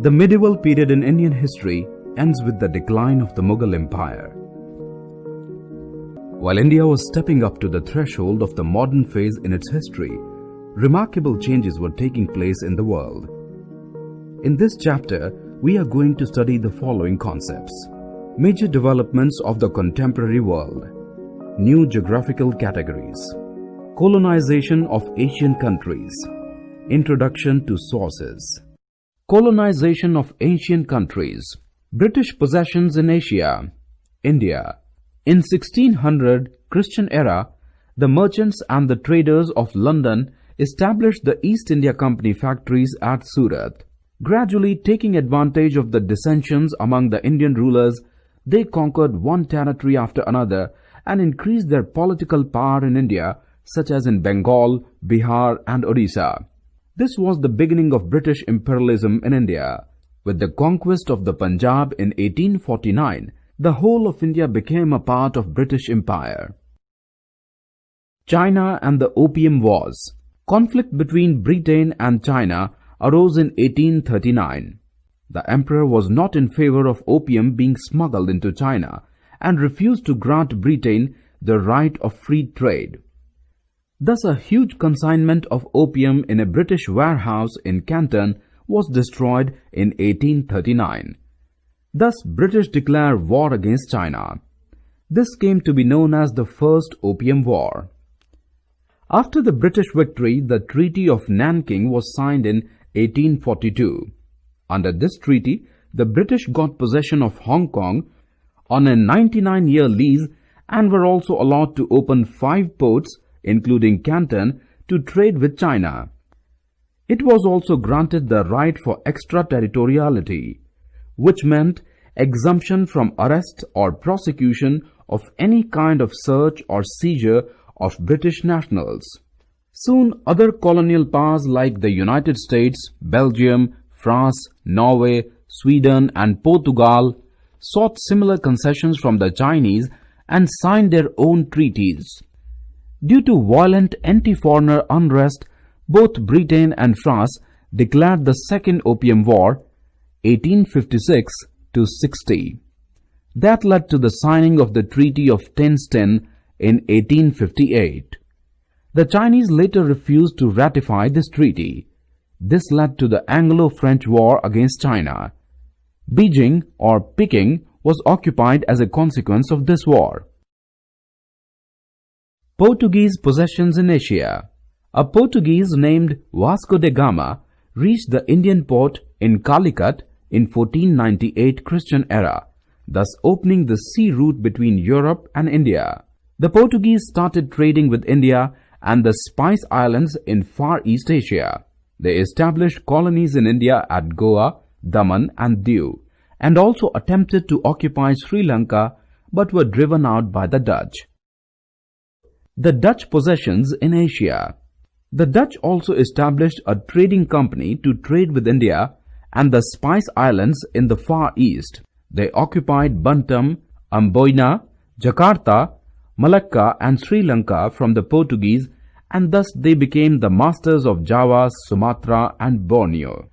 The medieval period in Indian history ends with the decline of the Mughal Empire. While India was stepping up to the threshold of the modern phase in its history, remarkable changes were taking place in the world. In this chapter, we are going to study the following concepts: major developments of the contemporary world, new geographical categories, colonization of Asian countries, introduction to sources. Colonization of Asian countries. British possessions in Asia. India. In 1600 Christian era, the merchants and the traders of London established the East India Company factories at Surat. Gradually taking advantage of the dissensions among the Indian rulers, they conquered one territory after another and increased their political power in India, such as in Bengal, Bihar and Odisha. This was the beginning of British imperialism in India. With the conquest of the Punjab in 1849, the whole of India became a part of British Empire. China and the Opium Wars. Conflict between Britain and China arose in 1839. The emperor was not in favor of opium being smuggled into China and refused to grant Britain the right of free trade. Thus, a huge consignment of opium in a British warehouse in Canton was destroyed in 1839. Thus, British declared war against China. This came to be known as the First Opium War. After the British victory, the Treaty of Nanking was signed in 1842. Under this treaty, the British got possession of Hong Kong on a 99-year lease and were also allowed to open 5 ports, including Canton, to trade with China. It was also granted the right for extraterritoriality, which meant exemption from arrest or prosecution of any kind of search or seizure of British nationals. Soon, other colonial powers like the United States, Belgium, France, Norway, Sweden and Portugal sought similar concessions from the Chinese and signed their own treaties. Due to violent anti-foreigner unrest, both Britain and France declared the Second Opium War, 1856-60. That led to the signing of the Treaty of Tientsin in 1858. The Chinese later refused to ratify this treaty. This led to the Anglo-French War against China. Beijing or Peking was occupied as a consequence of this war. Portuguese possessions in Asia. A Portuguese named Vasco da Gama reached the Indian port in Calicut in 1498 Christian era, thus opening the sea route between Europe and India. The Portuguese started trading with India and the Spice Islands in Far East Asia. They established colonies in India at Goa, Daman and Diu, and also attempted to occupy Sri Lanka but were driven out by the Dutch. The Dutch possessions in Asia. The Dutch also established a trading company to trade with India and the Spice Islands in the Far East. They occupied Bantam, Amboina, Jakarta, Malacca and Sri Lanka from the Portuguese, and thus they became the masters of Java, Sumatra and Borneo.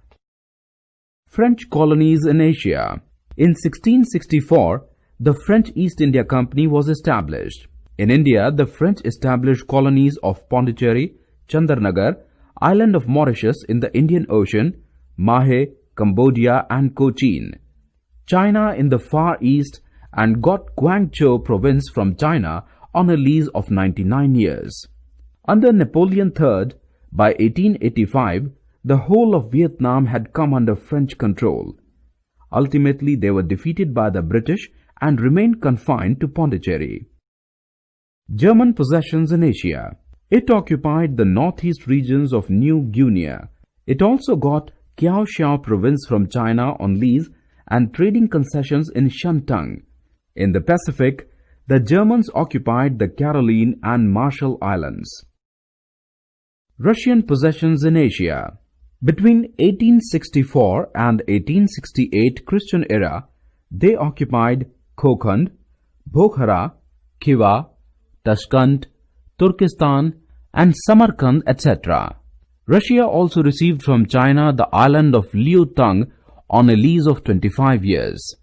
French colonies in Asia. In 1664, the French East India Company was established. In India, the French established colonies of Pondicherry, Chandarnagar, island of Mauritius in the Indian Ocean, Mahe, Cambodia and Cochin. China in the Far East and got Guangzhou province from China on a lease of 99 years. Under Napoleon III, by 1885, the whole of Vietnam had come under French control. Ultimately, they were defeated by the British and remained confined to Pondicherry. German possessions in Asia. It occupied the northeast regions of New Guinea. It also got Kaohsiung province from China on lease and trading concessions in Shantung. In the Pacific, the Germans occupied the Caroline and Marshall Islands. Russian possessions in Asia. Between 1864 and 1868 Christian era, they occupied Kokand, Bokhara, Khiva, Tashkent, Turkestan and Samarkand, etc. Russia also received from China the island of Liu Tang on a lease of 25 years.